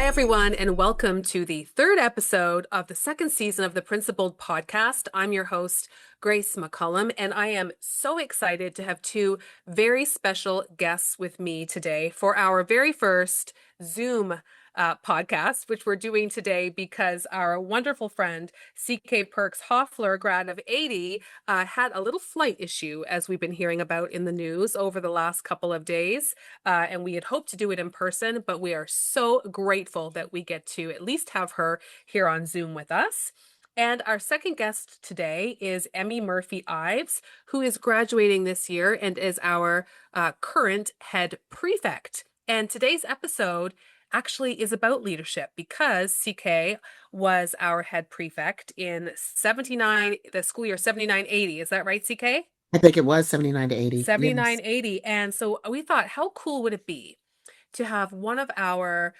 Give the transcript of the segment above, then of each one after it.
Hi, everyone, and welcome to the third episode of the second season of the PrincipalED podcast. I'm your host, Grace McCallum, and I am so excited to have two very special guests with me today for our very first Zoom podcast, which we're doing today because our wonderful friend, CK PURKS Hoffler, grad of 80, had a little flight issue, as we've been hearing about in the news over the last couple of days. And we had hoped to do it in person, but we are so grateful that we get to at least have her here on Zoom with us. And our second guest today is Emmi Murphy Ives, who is graduating this year and is our current head prefect. And today's episode actually is about leadership because CK was our head prefect in the school year 79-80. Is that right, CK? I think it was 79 to 80. Yes. 79-80. And so we thought, how cool would it be to have one of our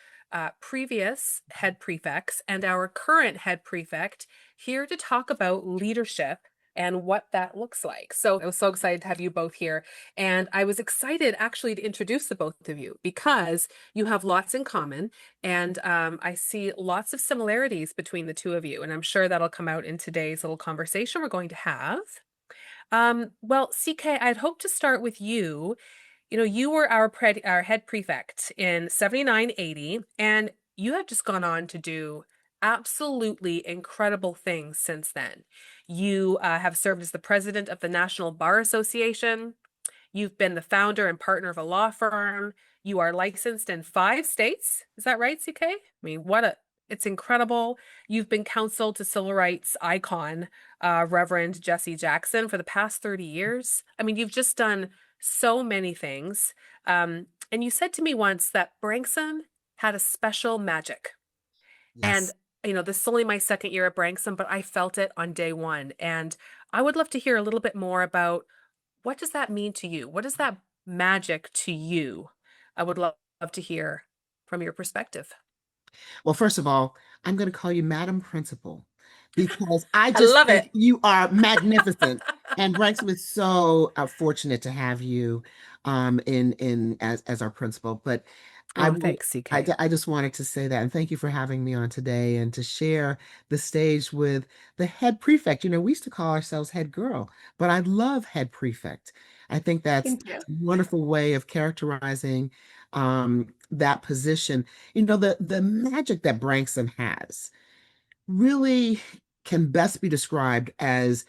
previous head prefects and our current head prefect here to talk about leadership and what that looks like. So I was so excited to have you both here. And I was excited actually to introduce the both of you because you have lots in common. And I see lots of similarities between the two of you. And I'm sure that'll come out in today's little conversation we're going to have. Well, CK, I'd hope to start with you. You know, you were our head prefect in 79-80, and you have just gone on to do absolutely incredible things since then. You have served as the president of the National Bar Association. You've been the founder and partner of a law firm. You are licensed in 5 states. Is that right, CK? I mean, it's incredible. You've been counsel to civil rights icon, Reverend Jesse Jackson, for the past 30 years. I mean, you've just done so many things. And you said to me once that Branksome had a special magic. And, Yes. this is only my second year at Branksome, but I felt it on day one. And I would love to hear a little bit more about what does that mean to you? What is that magic to you? I would love to hear from your perspective. Well, first of all, I'm going to call you Madam Principal because I I just love think it. you are magnificent. And Branksome is so fortunate to have you in as our principal. But I Oh, will thanks, CK. I just wanted to say that and thank you for having me on today and to share the stage with the head prefect. You know, we used to call ourselves head girl, but I love head prefect. I think that's Thank you. a wonderful way of characterizing that position. You know, the magic that Branksome has really can best be described as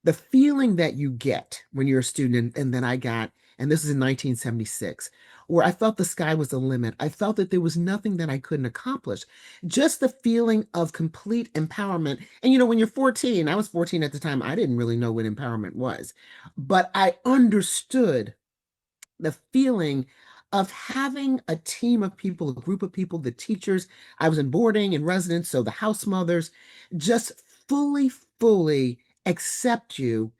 the feeling that you get when you're a student, and then I got, and this is in 1976, where I felt the sky was the limit. I felt that there was nothing that I couldn't accomplish. Just the feeling of complete empowerment. And you know, when you're 14, I was 14 at the time, I didn't really know what empowerment was, but I understood the feeling of having a team of people, a group of people, the teachers. I was in boarding and residence, so the house mothers just fully accept you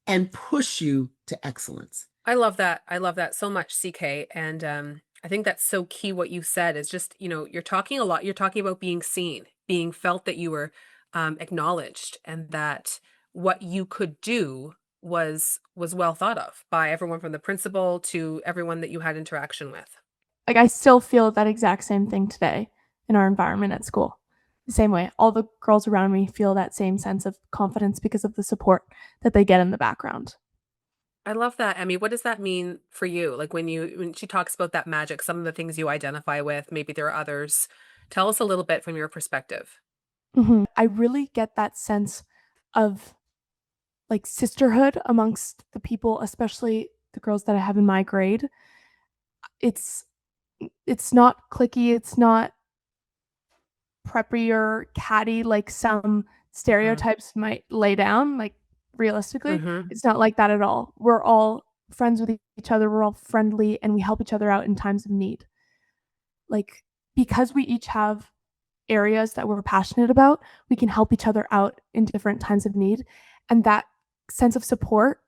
and push you to excellence. I love that. I love that so much, CK. And I think that's so key what you said is just, you're talking a lot. You're talking about being seen, being felt that you were acknowledged and that what you could do was well thought of by everyone from the principal to everyone that you had interaction with. Like I still feel that exact same thing today in our environment at school. The same way, all the girls around me feel that same sense of confidence because of the support that they get in the background. I love that, Emmy. What does that mean for you? Like when she talks about that magic, some of the things you identify with, maybe there are others. Tell us a little bit from your perspective. I really get that sense of like sisterhood amongst the people, especially the girls that I have in my grade. It's it's not clicky, it's not preppy or catty like some stereotypes might lay down. Like realistically, Mm-hmm. it's not like that at all. We're all friends with each other, we're all friendly, and we help each other out in times of need. Like because we each have areas that we're passionate about, we can help each other out in different times of need. And that sense of support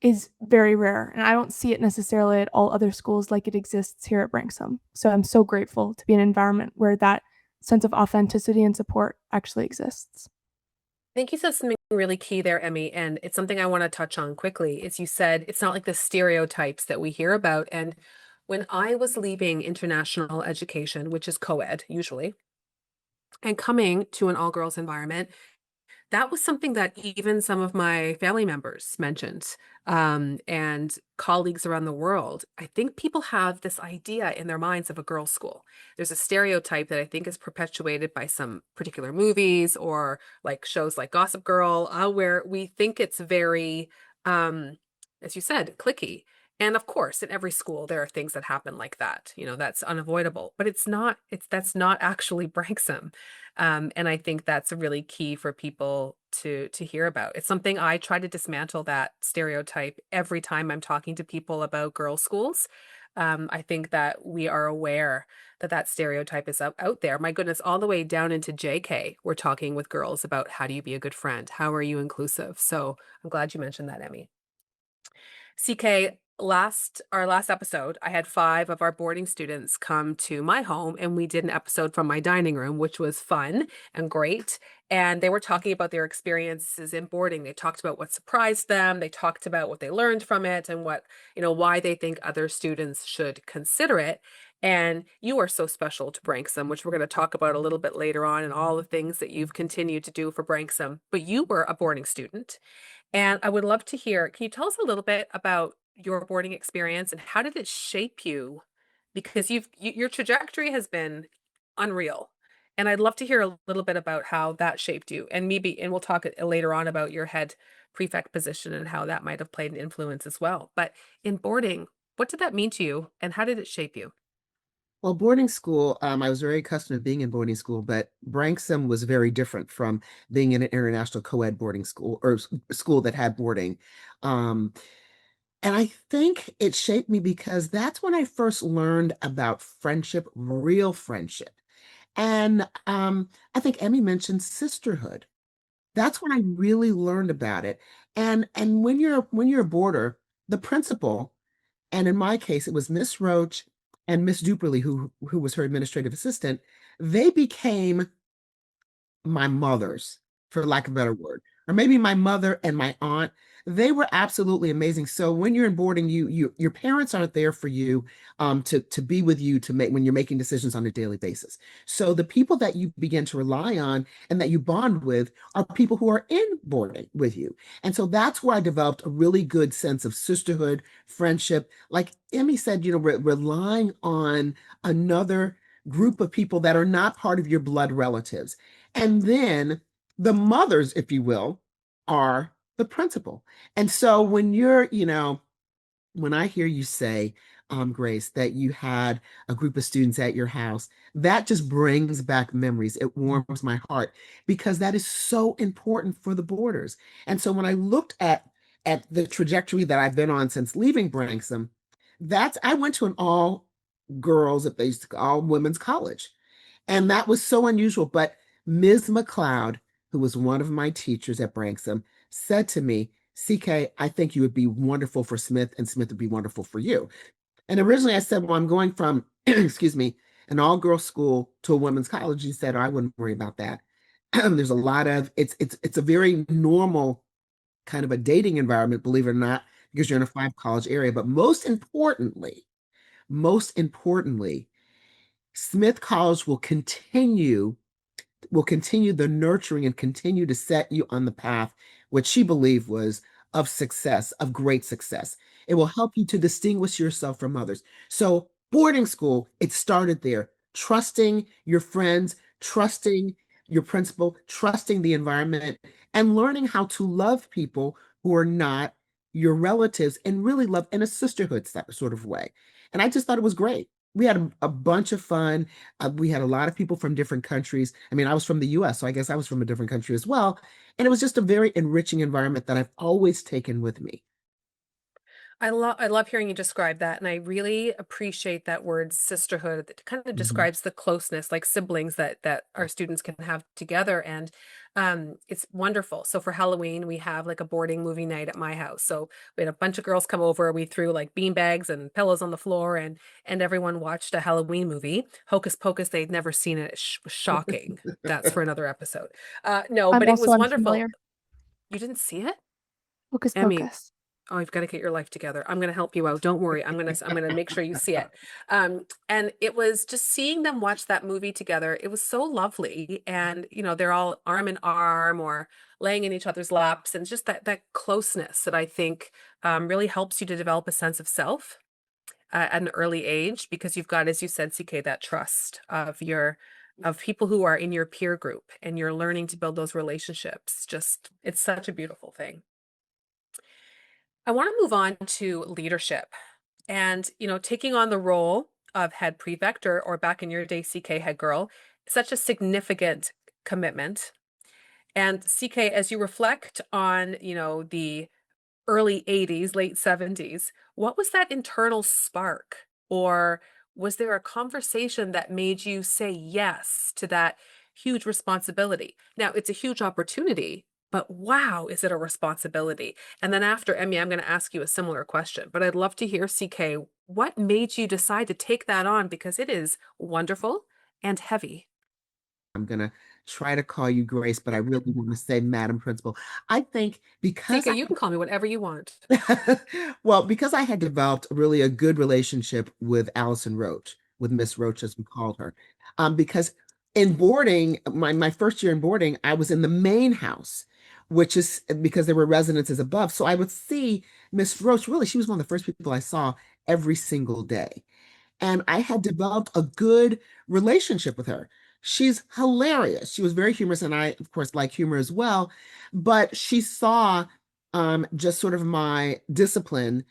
is very rare. And I don't see it necessarily at all other schools like it exists here at Branksome. So I'm so grateful to be in an environment where that sense of authenticity and support actually exists. I think you said something really key there, Emmy, and it's something I want to touch on quickly. Is you said it's not like the stereotypes that we hear about. And When I was leaving international education, which is co-ed usually, and coming to an all-girls environment, that was something that even some of my family members mentioned, and colleagues around the world. I think people have this idea in their minds of a girls' school. There's a stereotype that I think is perpetuated by some particular movies or like shows like Gossip Girl, where we think it's very, um, as you said, cliquey. And of course, in every school, there are things that happen like that. You know, that's unavoidable. But it's not. It's that's not actually Branksome. And I think that's really key for people to hear about. It's something I try to dismantle that stereotype every time I'm talking to people about girls' schools. I think that we are aware that that stereotype is out there. My goodness, all the way down into JK, we're talking with girls about how do you be a good friend? How are you inclusive? So I'm glad you mentioned that, Emmy. CK, our last episode, I had 5 of our boarding students come to my home and we did an episode from my dining room, which was fun and great. And they were talking about their experiences in boarding. They talked about what surprised them. They talked about what they learned from it and why they think other students should consider it. And you are so special to Branksome, which we're going to talk about a little bit later on, and all the things that you've continued to do for Branksome. But you were a boarding student. And I would love to hear, can you tell us a little bit about your boarding experience and how did it shape you? Because your trajectory has been unreal. And I'd love to hear a little bit about how that shaped you. And we'll talk later on about your head prefect position and how that might have played an influence as well. But in boarding, what did that mean to you and how did it shape you? Well, boarding school, I was very accustomed to being in boarding school, but Branksome was very different from being in an international co-ed boarding school or school that had boarding. Um, and I think it shaped me because that's when I first learned about friendship, real friendship. And I think Emmy mentioned sisterhood. That's when I really learned about it. And when you're a boarder, the principal, and in my case, it was Miss Roach and Miss Duperly, who was her administrative assistant. They became my mothers, for lack of a better word, or maybe my mother and my aunt. They were absolutely amazing. So when you're in boarding, your parents aren't there for you to be with you to make when you're making decisions on a daily basis. So the people that you begin to rely on and that you bond with are people who are in boarding with you. And so that's where I developed a really good sense of sisterhood, friendship. Like Emmy said, relying on another group of people that are not part of your blood relatives. And then the mothers, if you will, are the principal. And so when I hear you say, Grace, that you had a group of students at your house, that just brings back memories. It warms my heart because that is so important for the boarders. And so when I looked at the trajectory that I've been on since leaving Branksome, I went to an all girls, at least all women's college. And that was so unusual. But Ms. McLeod, who was one of my teachers at Branksome, said to me, CK, I think you would be wonderful for Smith, and Smith would be wonderful for you. And originally I said, well, I'm going from, excuse me, an all-girls school to a women's college. He said, oh, I wouldn't worry about that. There's a lot of, it's a very normal kind of a dating environment, believe it or not, because you're in a 5 college area. But most importantly, Smith College will continue the nurturing and continue to set you on the path, which she believed was of success, of great success. It will help you to distinguish yourself from others. So, boarding school, it started there, trusting your friends, trusting your principal, trusting the environment, and learning how to love people who are not your relatives and really love in a sisterhood sort of way. And I just thought it was great. We had a bunch of fun. We had a lot of people from different countries. I mean, I was from the US, so I guess I was from a different country as well. And it was just a very enriching environment that I've always taken with me. I love hearing you describe that, and I really appreciate that word sisterhood that kind of Mhm. describes the closeness, like siblings that our students can have together, and it's wonderful. So for Halloween, we have like a boarding movie night at my house. So we had a bunch of girls come over. We threw like bean bags and pillows on the floor, and everyone watched a Halloween movie, Hocus Pocus. They'd never seen it. It was shocking. That's for another episode. No, I'm but it also was wonderful. unfamiliar. You didn't see it, Hocus Emmy? Pocus. Oh, you've got to get your life together. I'm going to help you out. Don't worry. I'm gonna make sure you see it. And it was just seeing them watch that movie together. It was so lovely. And, they're all arm in arm or laying in each other's laps, and just that closeness that I think really helps you to develop a sense of self at an early age, because you've got, as you said, CK, that trust of people who are in your peer group, and you're learning to build those relationships. Just, it's such a beautiful thing. I want to move on to leadership and, taking on the role of head prefect, or back in your day, CK head girl, such a significant commitment. And CK, as you reflect on, the early 80s, late 70s, what was that internal spark? Or was there a conversation that made you say yes to that huge responsibility? Now, it's a huge opportunity, but wow, is it a responsibility? And then after, Emmy, I'm going to ask you a similar question, but I'd love to hear, CK, what made you decide to take that on? Because it is wonderful and heavy. I'm going to try to call you Grace, but I really want to say Madam Principal. I think because CK, you can call me whatever you want. well, because I had developed really a good relationship with Allison Roach, with Miss Roach, as we called her, because in boarding, my first year in boarding, I was in the main house, which is because there were residences above. So I would see Miss Roach, really, she was one of the first people I saw every single day. And I had developed a good relationship with her. She's hilarious. She was very humorous, and I, of course, like humor as well. But she saw just sort of my discipline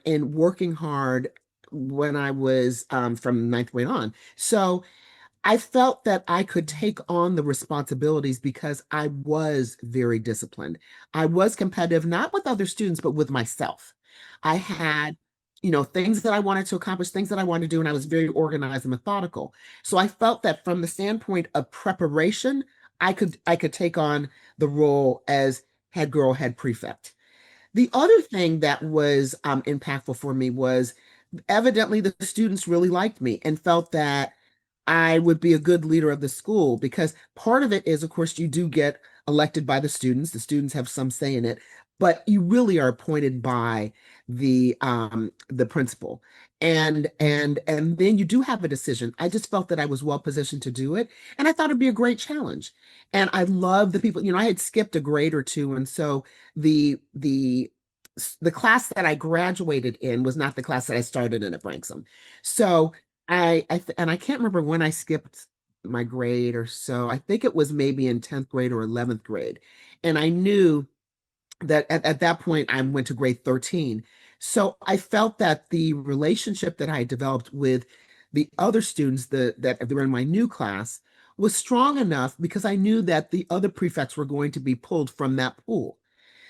in working hard when I was from ninth grade on. So I felt that I could take on the responsibilities because I was very disciplined. I was competitive, not with other students, but with myself. I had, things that I wanted to accomplish, things that I wanted to do, and I was very organized and methodical. So I felt that from the standpoint of preparation, I could take on the role as head girl, head prefect. The other thing that was impactful for me was evidently the students really liked me and felt that I would be a good leader of the school, because part of it is, of course, you do get elected by the students. The students have some say in it, but you really are appointed by the principal. And then you do have a decision. I just felt that I was well positioned to do it, and I thought it'd be a great challenge. And I love the people, I had skipped a grade or two, and so the class that I graduated in was not the class that I started in at Branksome. So and I can't remember when I skipped my grade or so. I think it was maybe in 10th grade or 11th grade. And I knew that at that point I went to grade 13. So I felt that the relationship that I had developed with the other students that were in my new class was strong enough, because I knew that the other prefects were going to be pulled from that pool.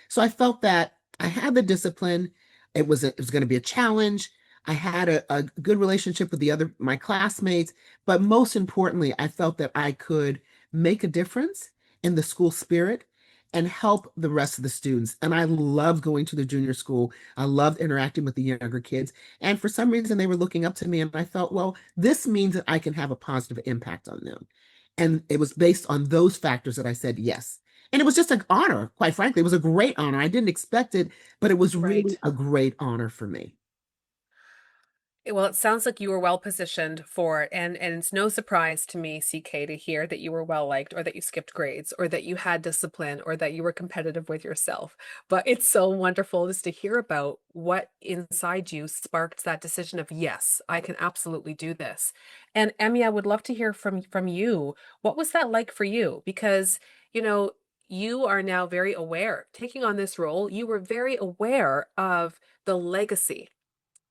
So I felt that I had the discipline. It was going to be a challenge. I had a good relationship with my classmates, but most importantly, I felt that I could make a difference in the school spirit and help the rest of the students. And I loved going to the junior school. I loved interacting with the younger kids. And for some reason, they were looking up to me, and I felt, well, this means that I can have a positive impact on them. And it was based on those factors that I said yes. And it was just an honor, quite frankly. It was a great honor. I didn't expect it, but it was Right. really a great honor for me. Well, it sounds like you were well positioned for it, and it's no surprise to me, CK, to hear that you were well liked, or that you skipped grades, or that you had discipline, or that you were competitive with yourself. But it's so wonderful just to hear about what inside you sparked that decision of, yes, I can absolutely do this. And Emmy, I would love to hear from you. What was that like for you? Because, you are now very aware, taking on this role, you were very aware of the legacy,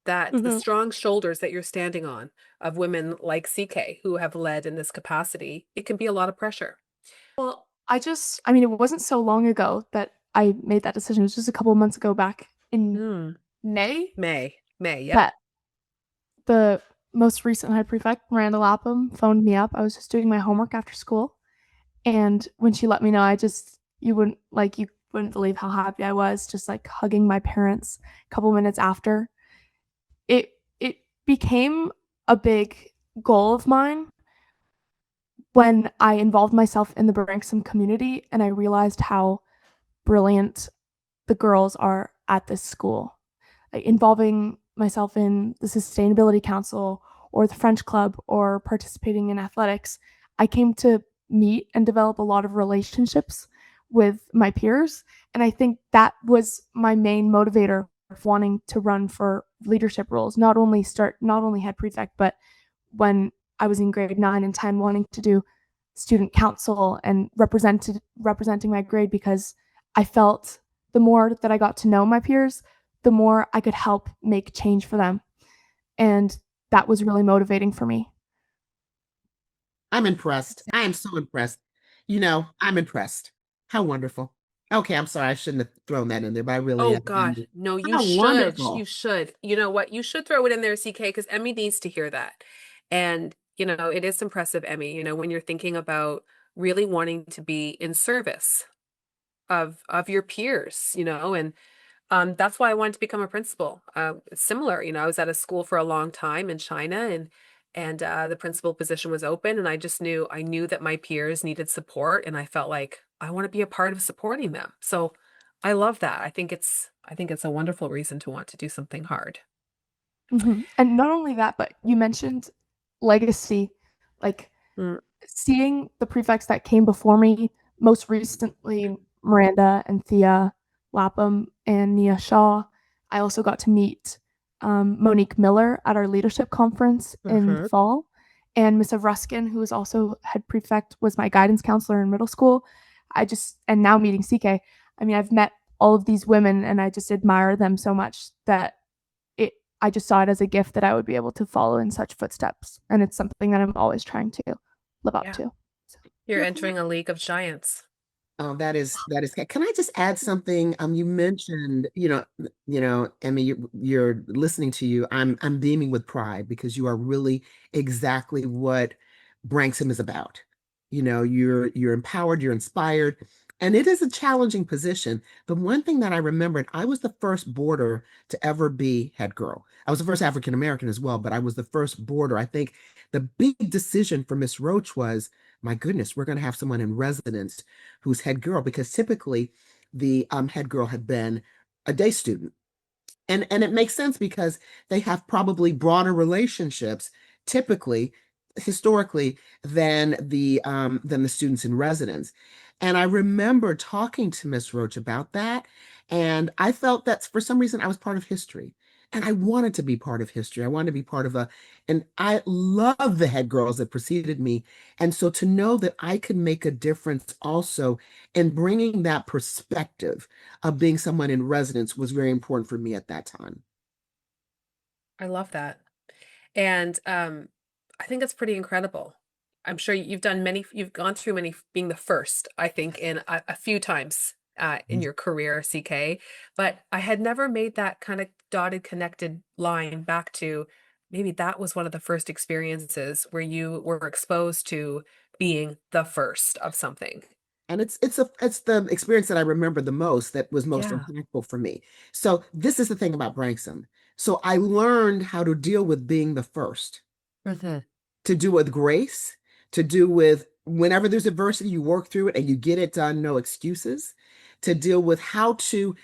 that the Hmm. strong shoulders that you're standing on, of women like CK who have led in this capacity. It can be a lot of pressure. Well, I mean, it wasn't so long ago that I made that decision. It was just a couple of months ago, back in Mm. May, May, yep. that the most recent head prefect, Miranda Lapham, phoned me up. I was just doing my homework after school. And when she let me know, you wouldn't believe how happy I was, just like hugging my parents a couple minutes after. It became a big goal of mine when I involved myself in the Branksome community, and I realized how brilliant the girls are at this school, like involving myself in the sustainability council or the French club or participating in athletics. I came to meet and develop a lot of relationships with my peers. And I think that was my main motivator of wanting to run for leadership roles, not only head prefect, but when I was in grade 9 and 10, wanting to do student council and representing my grade, because I felt the more that I got to know my peers, the more I could help make change for them. And that was really motivating for me. I'm impressed. I am so impressed. I'm impressed. How wonderful. Okay, I'm sorry. I shouldn't have thrown that in there, but I really Oh am. God, no, you How should. You wonderful. should. You know what? You should throw it in there, CK, because Emmy needs to hear that. And, it is impressive, Emmy, when you're thinking about really wanting to be in service of your peers, and that's why I wanted to become a principal. It's similar, I was at a school for a long time in China, and the principal position was open, and I knew that my peers needed support, and I felt like I want to be a part of supporting them. So I love that. I think it's a wonderful reason to want to do something hard. And not only that, but you mentioned legacy, like Mm, seeing the prefects that came before me, most recently Miranda and Thea Lapham and Nia Shaw. I also got to meet Monique Miller at our leadership conference in the mhm. fall. And Miss Ruskin, who was also head prefect, was my guidance counselor in middle school. And now meeting CK, I mean, I've met all of these women and I just admire them so much that I just saw it as a gift that I would be able to follow in such footsteps. And it's something that I'm always trying to live up Yeah, to. So, you're Yeah, entering a league of giants. oh, that is. Can I just add something? You mentioned, Emmy, you're listening to you. I'm beaming with pride because you are really exactly what Branksome is about. You're empowered, you're inspired, and it is a challenging position. The one thing that I remembered, I was the first boarder to ever be head girl. I was the first African American as well, but I was the first boarder. I think the big decision for Miss Roach was, my goodness, we're going to have someone in residence who's head girl, because typically the head girl had been a day student. And it makes sense because they have probably broader relationships typically historically than the students in residence. And I remember talking to Miss Roach about that, and I felt that for some reason I was part of history. And I wanted to be part of history. I wanted to be part of and I love the head girls that preceded me. And so to know that I could make a difference also in bringing that perspective of being someone in residence was very important for me at that time. I love that. And I think that's pretty incredible. I'm sure you've gone through many, being the first, I think, in a few times in your career, CK. But I had never made that kind of dotted, connected line back to maybe that was one of the first experiences where you were exposed to being the first of something. And it's the experience that I remember the most, that was most Yeah. impactful for me. So this is the thing about Branksome. So I learned how to deal with being the first, Hmm. to do with grace, to do with whenever there's adversity, you work through it and you get it done, no excuses, to deal with how to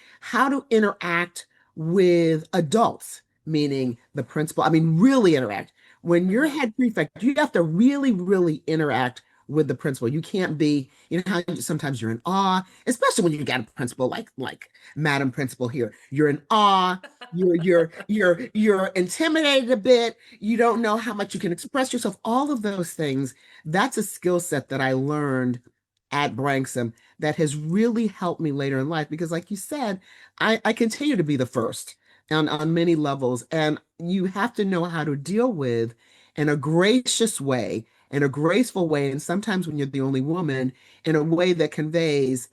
interact with adults, meaning the principal. I mean, really interact. When you're Hmm. head prefect, you have to really, really interact with the principal. You can't be, how sometimes you're in awe, especially when you got a principal like Madam Principal here. You're in awe, you're intimidated a bit, you don't know how much you can express yourself, all of those things. That's a skill set that I learned at Branksome that has really helped me later in life because, like you said, I continue to be the first on many levels. And you have to know how to deal with in a gracious way, in a graceful way, and sometimes when you're the only woman, in a way that conveys,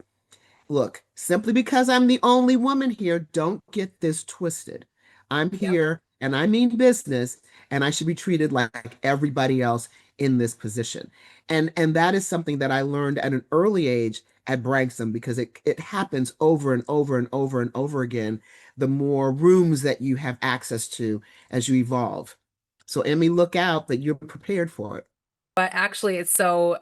look, simply because I'm the only woman here, don't get this twisted. I'm Yep. here and I mean business, and I should be treated like everybody else in this position. And that is something that I learned at an early age at Branksome, because it happens over and over and over and over again, the more rooms that you have access to as you evolve. So Emmy, look out that you're prepared for it. But actually, it's so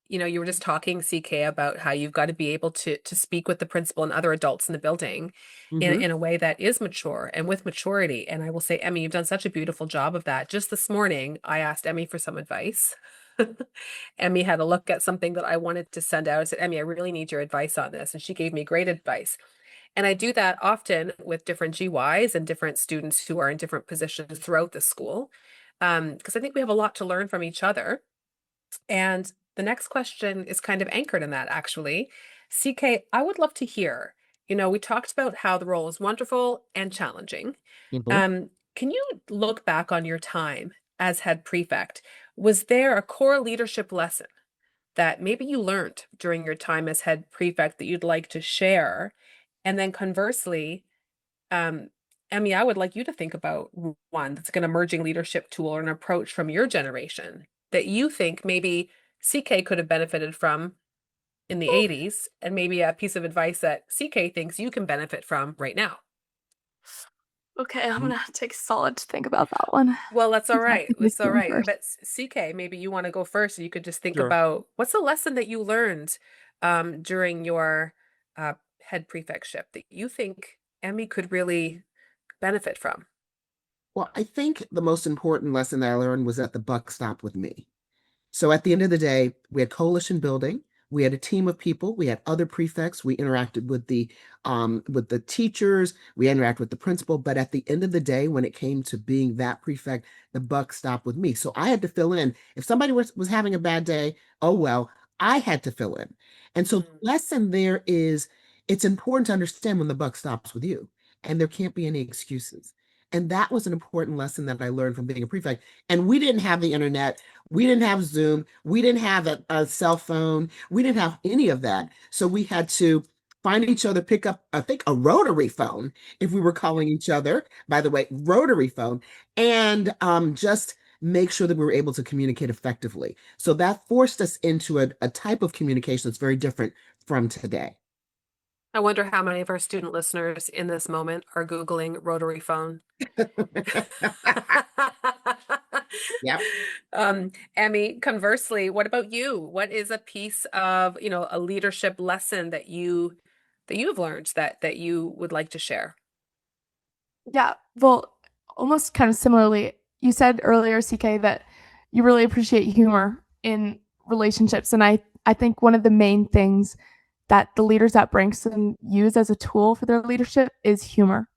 you were just talking, CK, about how you've got to be able to speak with the principal and other adults in the building Hmm. in a way that is mature and with maturity. And I will say, Emmy, you've done such a beautiful job of that. Just this morning, I asked Emmy for some advice. Emmy had a look at something that I wanted to send out. I said, Emmy, I really need your advice on this. And she gave me great advice. And I do that often with different GYs and different students who are in different positions throughout the school. Because I think we have a lot to learn from each other. And the next question is kind of anchored in that, actually. CK, I would love to hear. We talked about how the role is wonderful and challenging. Hmm. Can you look back on your time as head prefect? Was there a core leadership lesson that maybe you learned during your time as head prefect that you'd like to share? And then conversely, um, Emmy, I would like you to think about one that's like an emerging leadership tool or an approach from your generation that you think maybe CK could have benefited from in the 80s, and maybe a piece of advice that CK thinks you can benefit from right now. Okay, I'm gonna take solid to think about that one. Well, that's all Since I right. can be It's all speaking right. first. But CK, maybe you want to go first, and you could just think Sure. about what's a lesson that you learned during your head prefectship that you think Emmy could really benefit from. Well, I think the most important lesson that I learned was that the buck stopped with me. So at the end of the day, we had coalition building. We had a team of people. We had other prefects. We interacted with the teachers. We interacted with the principal. But at the end of the day, when it came to being that prefect, the buck stopped with me. So I had to fill in. If somebody was having a bad day, oh well, I had to fill in. And so the Mm. lesson there is it's important to understand when the buck stops with you, and there can't be any excuses. And that was an important lesson that I learned from being a prefect. And we didn't have the internet. We didn't have Zoom. We didn't have a cell phone. We didn't have any of that. So we had to find each other, pick up, I think, a rotary phone if we were calling each other, by the way, rotary phone, and just make sure that we were able to communicate effectively. So that forced us into a type of communication that's very different from today. I wonder how many of our student listeners in this moment are Googling rotary phone. Yep. Emmy, conversely, what about you? What is a piece of, a leadership lesson that you've learned that you would like to share? Yeah, well, almost kind of similarly, you said earlier, CK, that you really appreciate humor in relationships. And I think one of the main things that the leaders at Branksome use as a tool for their leadership is humor.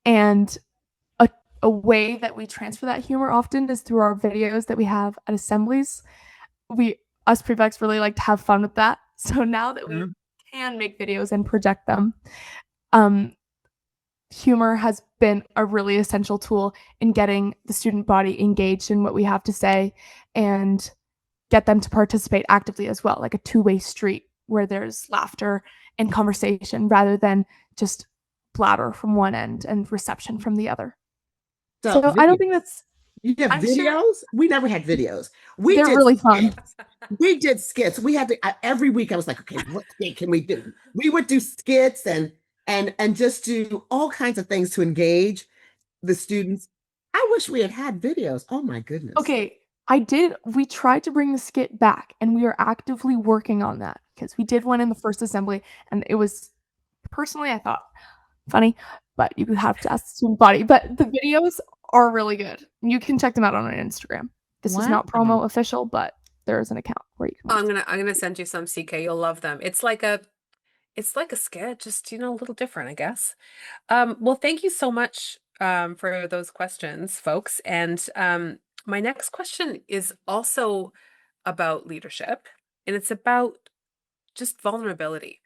And a way that we transfer that humor often is through our videos that we have at assemblies. Us prefects really like to have fun with that. So now that we can make videos and project them, um, humor has been a really essential tool in getting the student body engaged in what we have to say and get them to participate actively as well, like a two-way street where there's laughter and conversation rather than just bladder from one end and reception from the other. So So I don't think that's, you have I'm sure videos? We never had videos. We they're did really fun. skits. We did skits. We had to every week. I was like, okay, what skit can we do? We would do skits and just do all kinds of things to engage the students. I wish we had had videos. Oh my goodness. Okay, we tried to bring the skit back and we are actively working on that because we did one in the first assembly and it was personally I thought funny, but you have to ask the student body. But the videos are really good. You can check them out on our Instagram. This is not Wow. promo official, but there is an account where you can Oh, watch I'm them. gonna I'm gonna send you some, CK. You'll love them. It's like a skit, just a little different, I guess. Well, thank you so much for those questions, folks. And my next question is also about leadership, and it's about just vulnerability.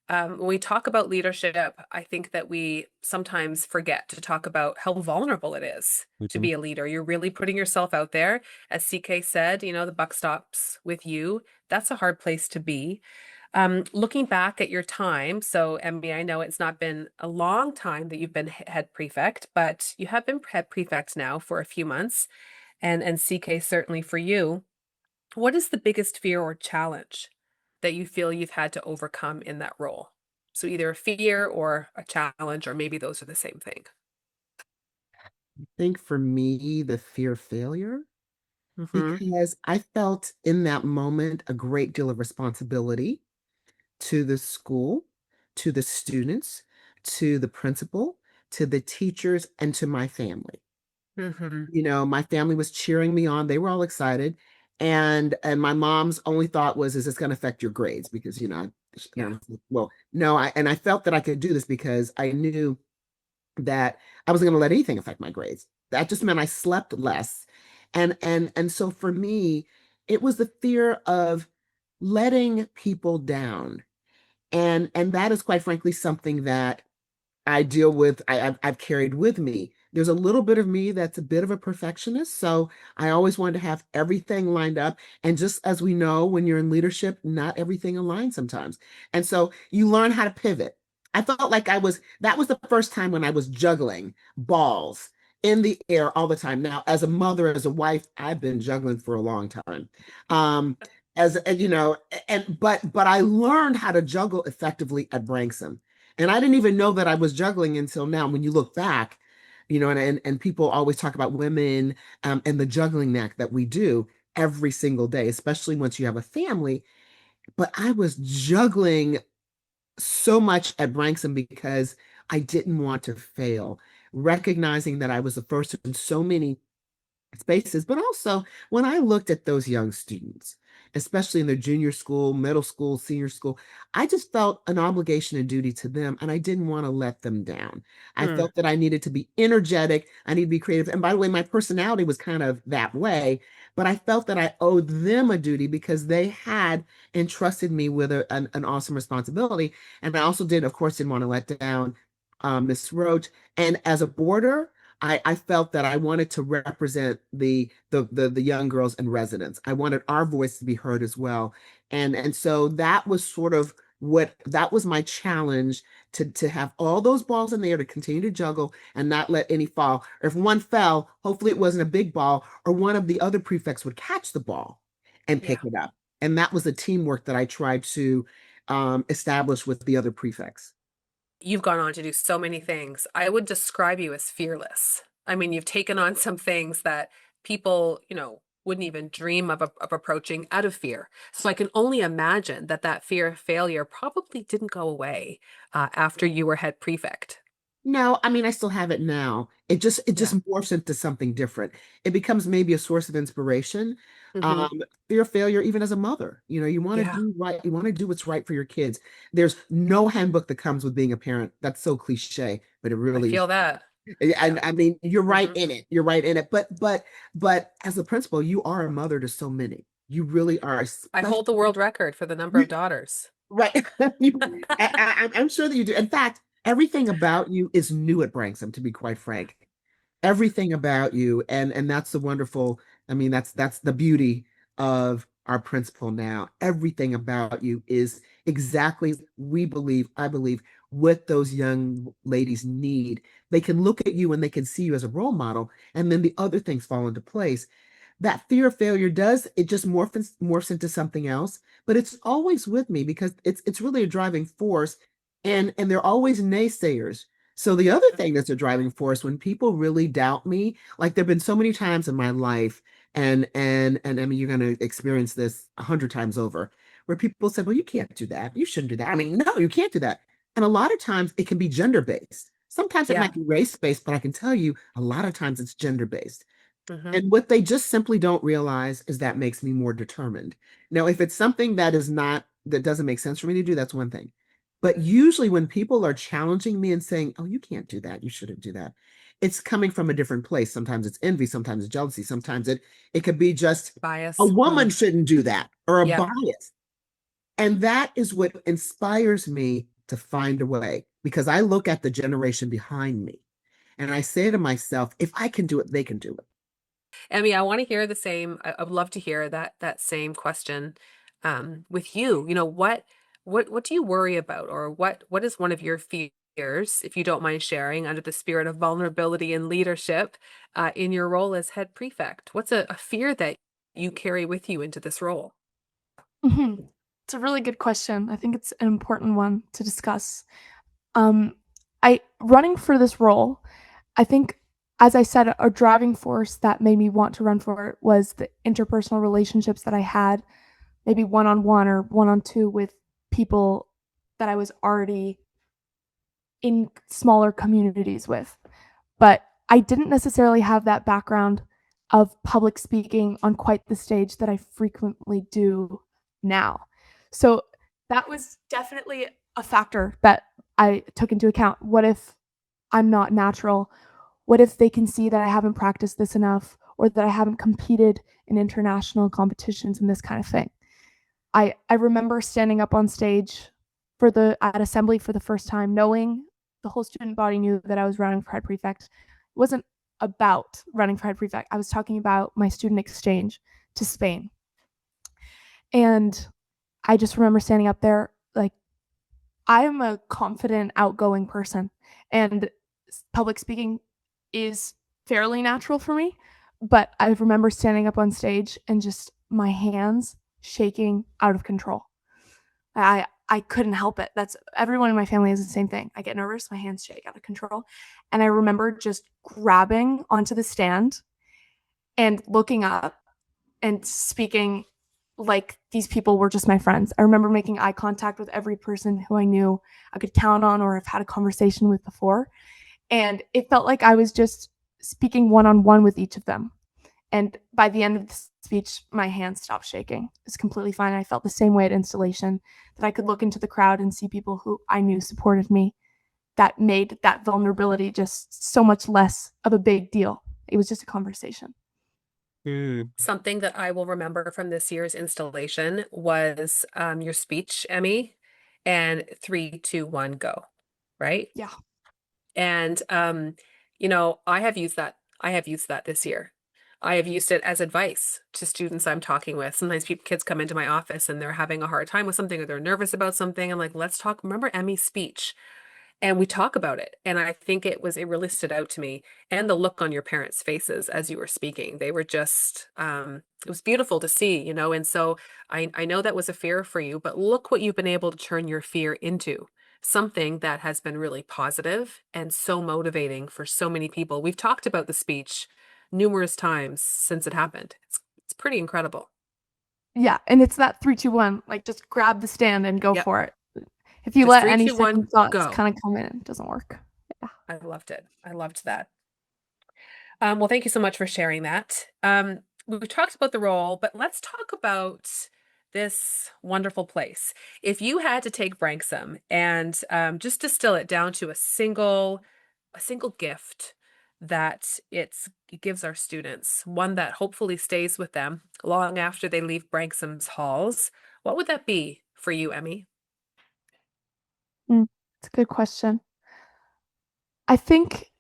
When we talk about leadership, I think that we sometimes forget to talk about how vulnerable it is to Mhm. be a leader. You're really putting yourself out there. As CK said, the buck stops with you. That's a hard place to be. Looking back at your time, so Emmy, I know it's not been a long time that you've been head prefect, but you have been head prefect now for a few months, and CK certainly for you. What is the biggest fear or challenge that you feel you've had to overcome in that role? So either a fear or a challenge, or maybe those are the same thing. I think for me, the fear of failure. Mm-hmm. because I felt in that moment a great deal of responsibility to the school, to the students, to the principal, to the teachers, and to my family. Mm-hmm. My family was cheering me on. They were all excited. And my mom's only thought was, is this going to affect your grades? Because, Yeah. well, no, I felt that I could do this because I knew that I wasn't going to let anything affect my grades. That just meant I slept less. And so for me, it was the fear of letting people down. And that is quite frankly something that I deal with, I've carried with me. There's a little bit of me that's a bit of a perfectionist. So I always wanted to have everything lined up. And just as we know, when you're in leadership, not everything aligns sometimes. And so you learn how to pivot. I felt like that was the first time when I was juggling balls in the air all the time. Now, as a mother, as a wife, I've been juggling for a long time. Um, and, but I learned how to juggle effectively at Branksome. And I didn't even know that I was juggling until now. When you look back, and people always talk about women and the juggling act that we do every single day, especially once you have a family. But I was juggling so much at Branksome because I didn't want to fail, recognizing that I was the first in so many spaces. But also, when I looked at those young students, especially in their junior school, middle school, senior school, I just felt an obligation and duty to them, and I didn't want to let them down. I Mm. felt that I needed to be energetic, I need to be creative. And by the way, my personality was kind of that way, but I felt that I owed them a duty because they had entrusted me with an awesome responsibility. And I also of course, didn't want to let down Miss Roach. And as a boarder, I felt that I wanted to represent the young girls and residents. I wanted our voice to be heard as well. And so that was sort of that was my challenge to have all those balls in there to continue to juggle and not let any fall. Or if one fell, hopefully it wasn't a big ball, or one of the other prefects would catch the ball and Yeah. pick it up. And that was the teamwork that I tried to establish with the other prefects. You've gone on to do so many things. I would describe you as fearless. I mean, you've taken on some things that people, wouldn't even dream of approaching out of fear. So I can only imagine that that fear of failure probably didn't go away after you were head prefect. No, I mean I still have it now. It just Yeah. morphs into something different. It becomes maybe a source of inspiration. Hmm. Fear of failure, even as a mother. You want to Yeah. do right, you want to do what's right for your kids. There's no handbook that comes with being a parent. That's so cliche, but it I really is. feel that. And Yeah. I mean, you're right Hmm. in it. You're right in it. But as a principal, you are a mother to so many. You really are, I especially hold the world record for the number of daughters. right. I'm sure that you do. In fact, everything about you is new at Branksome, to be quite frank. Everything about you, and that's the wonderful, I mean, that's the beauty of our principal now. Everything about you is exactly, I believe, what those young ladies need. They can look at you and they can see you as a role model, and then the other things fall into place. That fear of failure does, it just morphs into something else, but it's always with me because it's really a driving force, and they're always naysayers. So the other thing that's a driving force, when people really doubt me, like there've been so many times in my life, and I mean you're going to experience this 100 times over, where people said, well, you can't do that, you shouldn't do that, I mean, no, you can't do that. And a lot of times it can be gender based, sometimes it Yeah. might be race based, but I can tell you a lot of times it's gender based. Hmm. And what they just simply don't realize is that makes me more determined. Now, if it's something that doesn't make sense for me to do, that's one thing. But usually when people are challenging me and saying, oh, you can't do that, you shouldn't do that, it's coming from a different place. Sometimes it's envy, sometimes it's jealousy, sometimes it could be just a Bias. woman Mm. shouldn't do that or a Yep. bias. And that is what inspires me to find a way because I look at the generation behind me and I say to myself, if I can do it, they can do it. Emmy, I want to hear the same. I would love to hear that same question with you. What do you worry about, or what is one of your fears, if you don't mind sharing, under the spirit of vulnerability and leadership, in your role as head prefect? What's a fear that you carry with you into this role? Mhm. It's a really good question. I think it's an important one to discuss. Um, I running for this role, I think as I said, a driving force that made me want to run for it was the interpersonal relationships that I had, maybe one on one or one on two with people that I was already in smaller communities with. But I didn't necessarily have that background of public speaking on quite the stage that I frequently do now. So that was definitely a factor that I took into account. What if I'm not natural? What if they can see that I haven't practiced this enough or that I haven't competed in international competitions and this kind of thing? I remember standing up on stage for the at assembly for the first time, knowing the whole student body knew that I was running for head prefect. It wasn't about running for head prefect. I was talking about my student exchange to Spain. And I just remember standing up there like I'm a confident, outgoing person, and public speaking is fairly natural for me. But I remember standing up on stage and just my hands shaking out of control. I couldn't help it. That's everyone in my family is the same thing. I get nervous, my hands shake out of control. And I remember just grabbing onto the stand and looking up and speaking like these people were just my friends. I remember making eye contact with every person who I knew I could count on or have had a conversation with before. And it felt like I was just speaking one on one with each of them. And by the end of the speech, my hands stopped shaking. It was completely fine. I felt the same way at installation, that I could look into the crowd and see people who I knew supported me. That made that vulnerability just so much less of a big deal. It was just a conversation. Something that I will remember from this year's installation was your speech, Emmy, and 3, 2, 1, go, right? Yeah. And I have used that. I have used that this year. I have used it as advice to students I'm talking with. Sometimes kids come into my office and they're having a hard time with something or they're nervous about something. I'm like, let's talk. Remember Emmy's speech? And we talk about it. And I think it really stood out to me. And the look on your parents' faces as you were speaking. They were just, it was beautiful to see, And so I know that was a fear for you, but look what you've been able to turn your fear into something that has been really positive and so motivating for so many people. We've talked about the speech numerous times since it happened. It's pretty incredible. Yeah. And it's that 3, 2, 1, like just grab the stand and go Yep. for it. If you Just let 3, any 2, 1, second thoughts go. kind of come in, it doesn't work. Yeah. I loved it. I loved that. Well, thank you so much for sharing that. We've talked about the role, but let's talk about this wonderful place. If you had to take Branksome and just distill it down to a single gift that it gives our students, one that hopefully stays with them long after they leave Branksome's halls, what would that be for you, Emmy? It's a good question. I think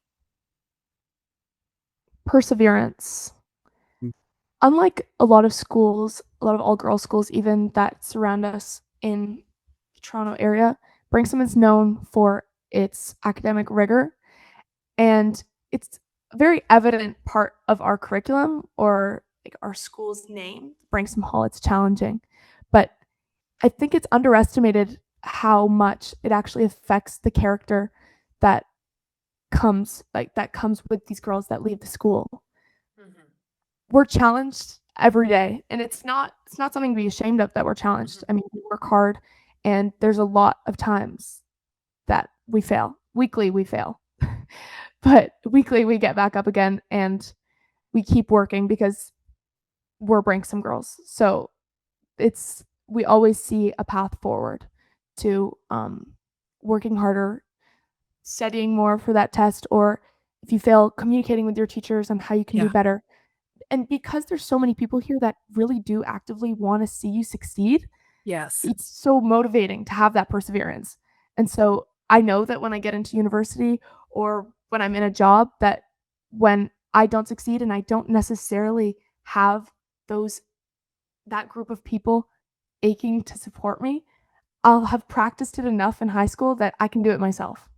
perseverance. Unlike a lot of schools, a lot of all girls schools, even that surround us in the Toronto area, Branksome is known for its academic rigor, and it's a very evident part of our curriculum or like our school's name, Branksome Hall. It's challenging, but I think it's underestimated how much it actually affects the character that comes with these girls that leave the school. Mhm. We're challenged every day, and it's not something to be ashamed of that we're challenged. Mhm. I mean, we work hard, and there's a lot of times that we fail. Weekly we fail. But weekly we get back up again and we keep working because we're Branksome girls. So it's we always see a path forward to working harder, studying more for that test, or if you fail, communicating with your teachers on how you can do Yeah. better. And because there's so many people here that really do actively want to see you succeed, Yes. it's so motivating to have that perseverance. And so I know that when I get into university or when I'm in a job, that when I don't succeed and I don't necessarily have those that group of people aching to support me, I'll have practiced it enough in high school that I can do it myself.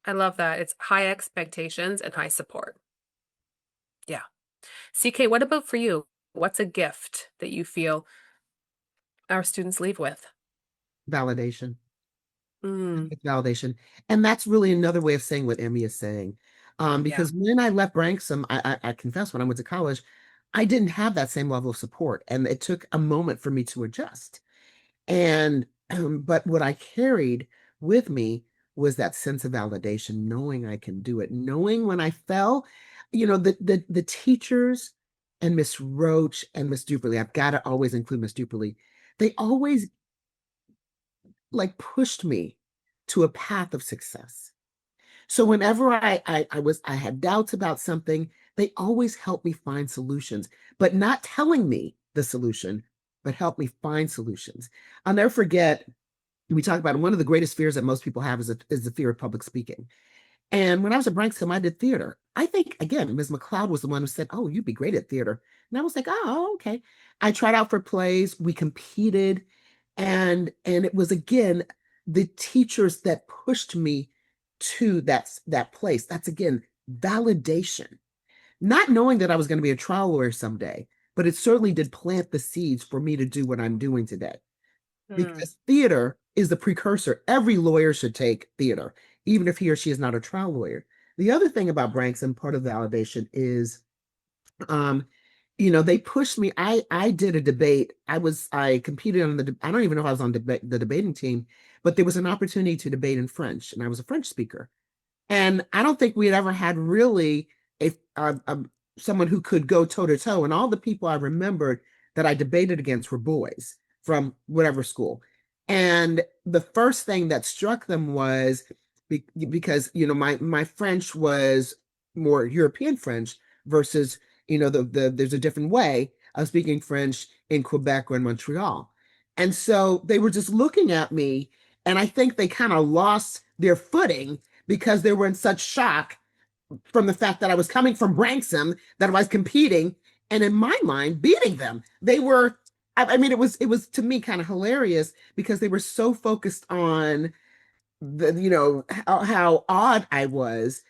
I love that. It's high expectations and high support. Yeah. CK, what about for you? What's a gift that you feel our students leave with? Validation. Mm, It's validation. And that's really another way of saying what Emmy is saying. Because when I left Branksome, I confess, when I went to college, I didn't have that same level of support, and it took a moment for me to adjust. And but what I carried with me was that sense of validation, knowing I can do it, knowing when I fell, the teachers and Miss Roach and Miss Duperly, I've got to always include Miss Duperly, they always like pushed me to a path of success. So whenever I had doubts about something, they always helped me find solutions, but not telling me the solution, but help me find solutions. I'll never forget, we talk about one of the greatest fears that most people have is the fear of public speaking. And when I was at Branksome, I did theater. I think, again, Ms. McCloud was the one who said, "Oh, you'd be great at theater." And I was like, "Oh, okay." I tried out for plays, we competed, and it was, again, the teachers that pushed me to that place. That's, again, validation. Not knowing that I was going to be a trial lawyer someday, but it certainly did plant the seeds for me to do what I'm doing today. Because theater is the precursor. Every lawyer should take theater, even if he or she is not a trial lawyer. The other thing about Branksome, part of validation is, um, they pushed me. I did a debate. I competed on I don't even know if I was on the debating team, but there was an opportunity to debate in French, and I was a French speaker. And I don't think we had ever had really a someone who could go toe to toe. And all the people I remembered that I debated against were boys from whatever school. And the first thing that struck them was because my French was more European French versus there's a different way of speaking French in Quebec or in Montreal. And so they were just looking at me, and I think they kind of lost their footing because they were in such shock from the fact that I was coming from Branksome, that I was competing, and in my mind, beating them. They were, I mean, it was to me kind of hilarious because they were so focused on how odd I was,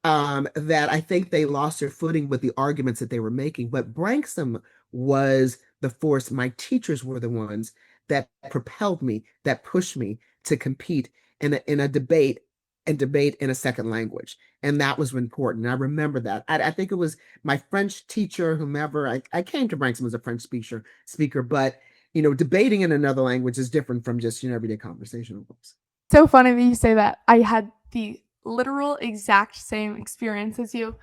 that I think they lost their footing with the arguments that they were making. But Branksome was the force. My teachers were the ones that propelled me, that pushed me to compete in a debate and debate in a second language. And that was important. And I remember that. I think it was my French teacher, whomever. I came to Branksome as a French speaker, but debating in another language is different from just everyday conversation. So funny that you say that. I had the literal exact same experience as you.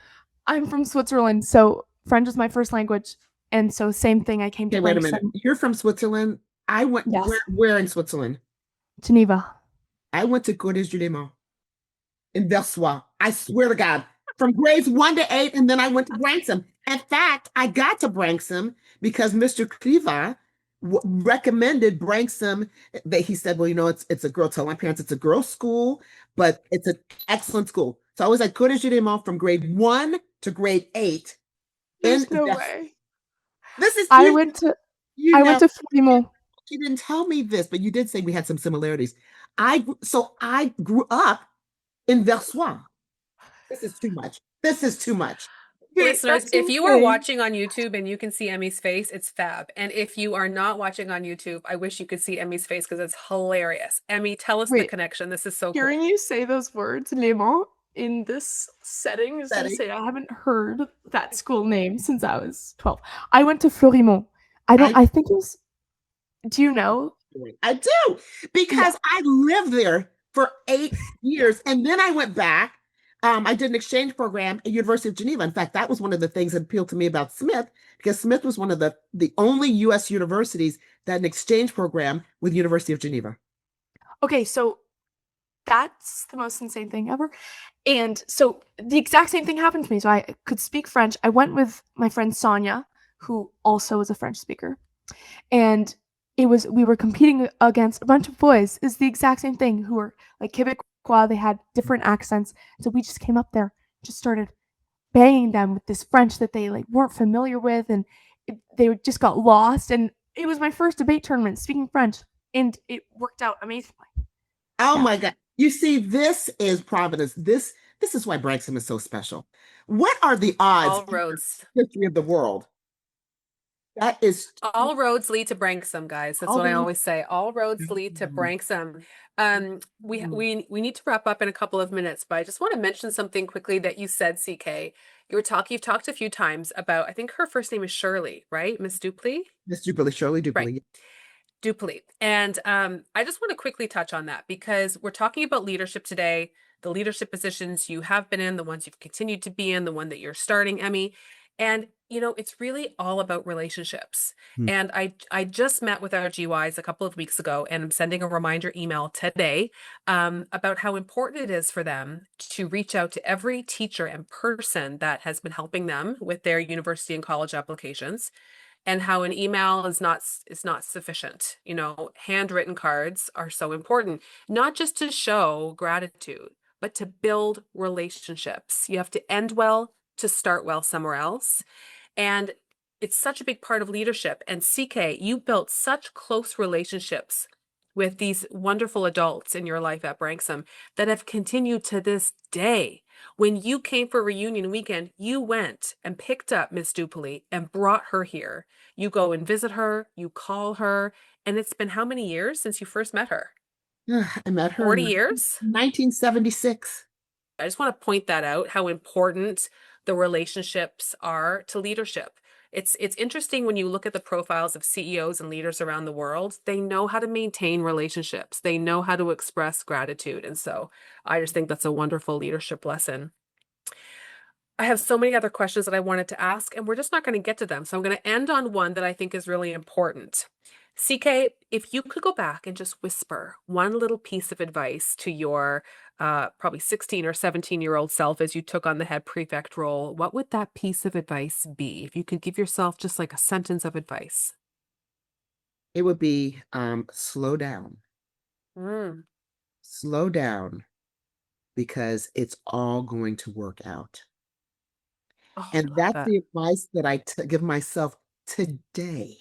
I'm from Switzerland, so French is my first language, and so same thing. I came to Okay, wait a minute. Branksome. You're from Switzerland. I went Yes, where in Switzerland? Geneva. I went to Collège du Léman in Versoix. I swear to God, from grades 1 to 8, and then I went to Branksome. In fact, I got to Branksome because Mr. Cliva recommended Branksome. That he said, "Well, it's a girl. Tell my parents it's a girls' school, but it's an excellent school." So I was at Collège du Léman from grade 1 to grade 8. There's no way. This is I went to you I know went to Fremont. you didn't tell me this, but you did say we had some similarities. I grew up in Versoix. This is too much. This is too much. Listeners, if you are watching on YouTube and you can see Emmi's face, it's fab. And if you are not watching on YouTube, I wish you could see Emmi's face because it's hilarious. Emmi, tell us the connection. This is so cool. Hearing you say those words, Léman, in this setting is insane. I haven't heard that school name since I was 12. I went to Fleurimont. I think it was, do you know? I do, because I lived there for 8 years, and then I went back. I did an exchange program at University of Geneva. In fact, that was one of the things that appealed to me about Smith, because Smith was one of the only U.S. universities that had an exchange program with University of Geneva. Okay, so that's the most insane thing ever. And so the exact same thing happened to me. So I could speak French. I went with my friend Sonia, who also was a French speaker. And we were competing against a bunch of boys. It's the exact same thing, who were like Quebecois. They had different accents. So we just came up there, just started banging them with this French that they weren't familiar with, and they just got lost. And it was my first debate tournament speaking French, and it worked out amazingly. Oh my God. You see, this is Providence. This is why Branksome is so special. What are the odds All roads. in the history of the world That is All roads lead to Branksome, guys. That's all what I the always say. All roads lead to Branksome. We need to wrap up in a couple of minutes, but I just want to mention something quickly that you said, CK. You've talked a few times about, I think her first name is Shirley, right? Miss Dupley? Miss Duperly, Shirley Right. Duperly. Dupley. And I just want to quickly touch on that because we're talking about leadership today, the leadership positions you have been in, the ones you've continued to be in, the one that you're starting, Emmi. And, you know, it's really all about relationships. Hmm. And I just met with our GYs a couple of weeks ago, and I'm sending a reminder email today about how important it is for them to reach out to every teacher and person that has been helping them with their university and college applications, and how an email is not sufficient. You know, handwritten cards are so important, not just to show gratitude, but to build relationships. You have to end well to start well somewhere else. And it's such a big part of leadership. And CK, you built such close relationships with these wonderful adults in your life at Branksome that have continued to this day. When you came for reunion weekend, you went and picked up Miss Dupley and brought her here. You go and visit her, you call her, and it's been how many years since you first met her? I met her 40 in years? 1976. I just want to point that out, how important the relationships are to leadership. It's interesting when you look at the profiles of CEOs and leaders around the world, they know how to maintain relationships. They know how to express gratitude. And so I just think that's a wonderful leadership lesson. I have so many other questions that I wanted to ask, and we're just not going to get to them. So I'm going to end on one that I think is really important. CK, if you could go back and just whisper one little piece of advice to your probably 16 or 17-year-old self as you took on the head prefect role, what would that piece of advice be? If you could give yourself just like a sentence of advice. It would be slow down. Mm. Slow down because it's all going to work out. Oh, I And love that's that. the advice that I give myself today.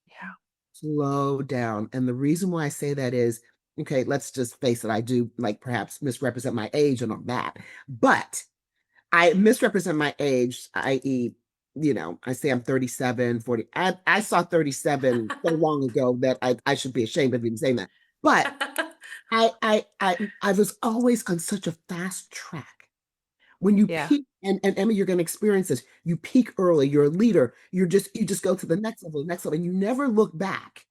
Yeah. Slow down. And the reason why I say that is, okay, let's just face it, I do like perhaps misrepresent my age and all that. But I misrepresent my age, i.e., I say I'm 37, 40. I saw 37 so long ago that I should be ashamed of even saying that. But I was always on such a fast track. When you Yeah. peak, and Emma, you're going to experience this. You peak early. You're a leader. You just go to the next level, and you never look back.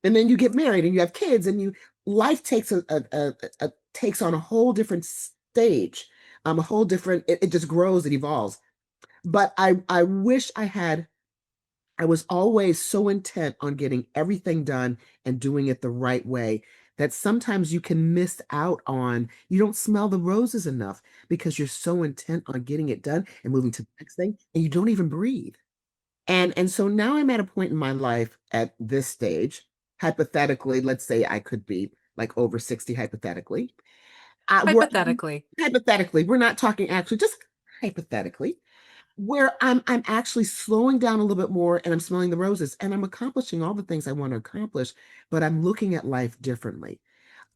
And then you get married, and you have kids, and life takes takes on a whole different stage, a whole different. It just grows and evolves. But I wish I was always so intent on getting everything done and doing it the right way that sometimes you can miss out on, you don't smell the roses enough because you're so intent on getting it done and moving to the next thing, and you don't even breathe. And so now I'm at a point in my life at this stage, hypothetically, let's say I could be like over 60 hypothetically. We're Hypothetically. hypothetically, we're not talking actually, just hypothetically, where I'm actually slowing down a little bit more and I'm smelling the roses and I'm accomplishing all the things I want to accomplish, but I'm looking at life differently.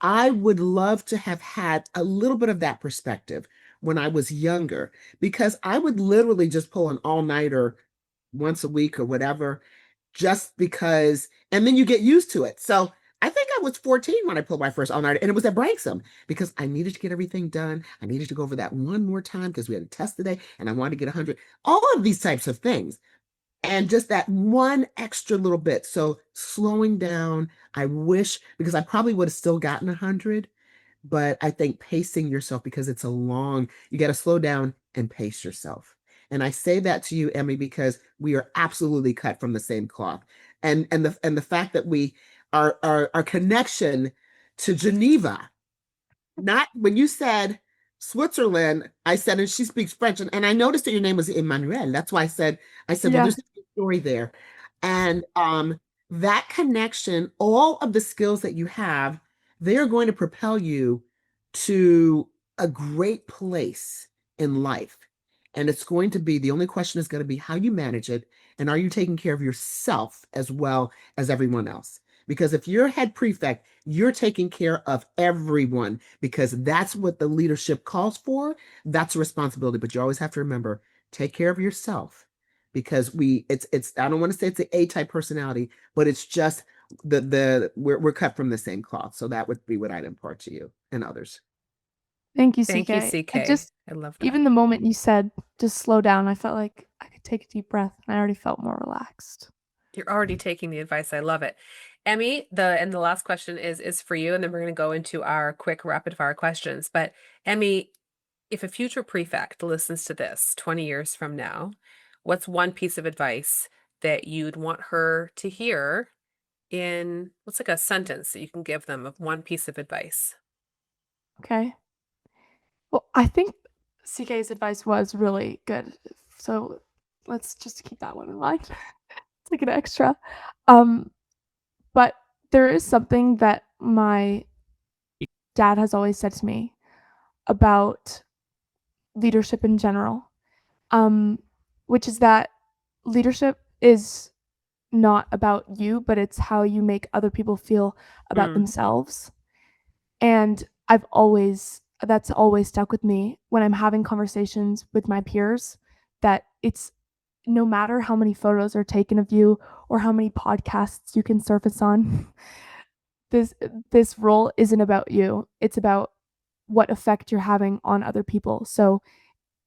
I would love to have had a little bit of that perspective when I was younger, because I would literally just pull an all-nighter once a week or whatever, just because, and then you get used to it. So I think I was 14 when I pulled my first all-nighter, and it was at Branksome because I needed to get everything done. I needed to go over that one more time because we had a test today and I wanted to get 100. All of these types of things. And just that one extra little bit. So slowing down, I wish, because I probably would have still gotten 100, but I think pacing yourself, because it's a long, you got to slow down and pace yourself. And I say that to you, Emmy, because we are absolutely cut from the same cloth. And the fact that we our connection to Geneva, not when you said Switzerland, I said, and she speaks French, and I noticed that your name was Emmanuel. That's why I said, well, Yeah. there's a story there. And that connection, all of the skills that you have, they are going to propel you to a great place in life. And it's going to be, the only question is going to be how you manage it, and are you taking care of yourself as well as everyone else? Because if you're head prefect, you're taking care of everyone, because that's what the leadership calls for. That's a responsibility. But you always have to remember, take care of yourself because it's I don't want to say it's an A-type personality, but it's just we're cut from the same cloth. So that would be what I'd impart to you and others. Thank you, Thank you, CK. I CK. just, I love that. even the moment you said just slow down, I felt like I could take a deep breath and I already felt more relaxed. You're already taking the advice. I love it. Emmi, the last question is for you, and then we're going to go into our quick rapid fire questions. But Emmi, if a future prefect listens to this 20 years from now, what's one piece of advice that you'd want her to hear in what's like a sentence that you can give them of one piece of advice? Okay. Well, I think CK's advice was really good. So let's just keep that one in mind. It's like an extra. Um, but there is something that my dad has always said to me about leadership in general, um, which is that leadership is not about you, but it's how you make other people feel about Mm, themselves. And that's always stuck with me when I'm having conversations with my peers, that it's no matter how many photos are taken of you or how many podcasts you can surface on, this this role isn't about you. It's about what effect you're having on other people. So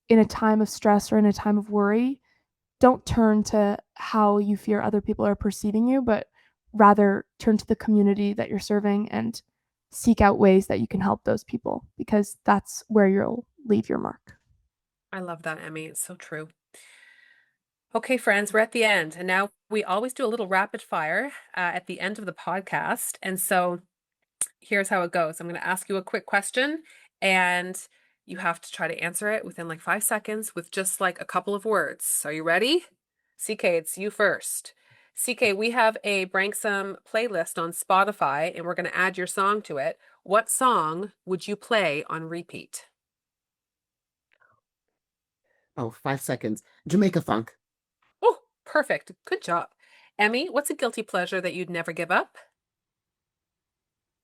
in a time of stress or in a time of worry, don't turn to how you fear other people are perceiving you, but rather turn to the community that you're serving and seek out ways that you can help those people, because that's where you'll leave your mark. I love that, Emmi. It's so true. Okay, friends, we're at the end. And now we always do a little rapid fire at the end of the podcast. And so here's how it goes. I'm going to ask you a quick question, and you have to try to answer it within like 5 seconds with just like a couple of words. Are you ready? CK, it's you first. CK, we have a Branksome playlist on Spotify, and we're going to add your song to it. What song would you play on repeat? Oh, 5 seconds. Jamaica Funk. Oh, perfect. Good job. Emmi, what's a guilty pleasure that you'd never give up?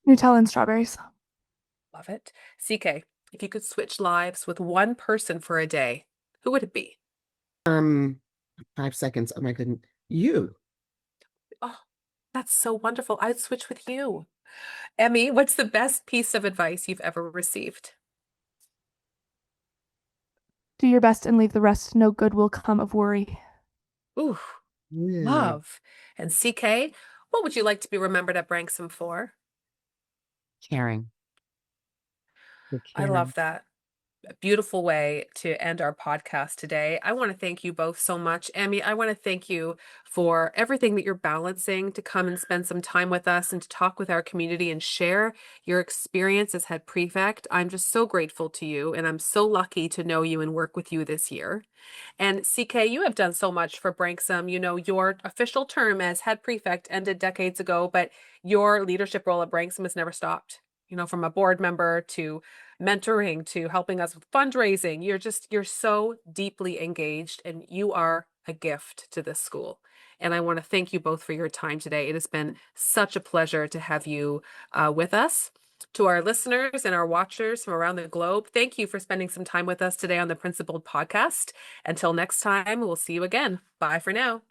Nutella and strawberries. Love it. CK, if you could switch lives with one person for a day, who would it be? Um, 5 seconds. Oh my goodness. You. Oh, that's so wonderful. I'd switch with you. Emmi, what's the best piece of advice you've ever received? Do your best and leave the rest. No good will come of worry. Ooh, Yeah. love. And CK, what would you like to be remembered at Branksome for? Caring. You're I caring. love that. A beautiful way to end our podcast today. I want to thank you both so much. Emmi, I want to thank you for everything that you're balancing to come and spend some time with us and to talk with our community and share your experience as head prefect. I'm just so grateful to you, and I'm so lucky to know you and work with you this year. And CK, you have done so much for Branksome. You know, your official term as head prefect ended decades ago, but your leadership role at Branksome has never stopped. You know, from a board member to mentoring to helping us with fundraising, you're so deeply engaged, and you are a gift to this school. And I want to thank you both for your time today. It has been such a pleasure to have you with us. To our listeners and our watchers from around the globe, thank you for spending some time with us today on the Principled Podcast. Until next time, we'll see you again. Bye for now.